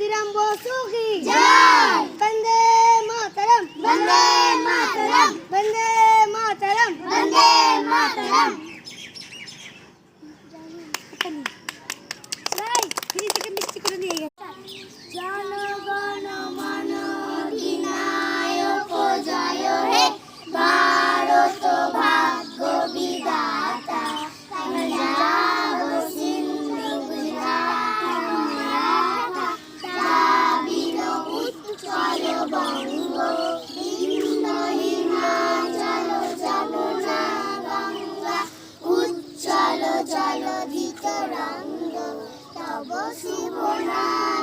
ক্ষুদিরাম বসু কি জয়। বন্দে মাতরম বন্দে মাতরম। বন্দে মাতরম বন্দে মাতরম। ভাই ফ্রি থেকে মিষ্টি করে নিয়ে গেছে। জনগণ মন অধিনায়ক জয় হে ভারত ভাগ্য বিধাতা পঞ্জাব সিন্ধু গুজরাট মারাঠা দ্রাবিড় উৎকল বঙ্গ বিন্দ হিমাচল যমুনা গঙ্গা উচ্চল জলধি তরঙ্গ তব শুভ নাম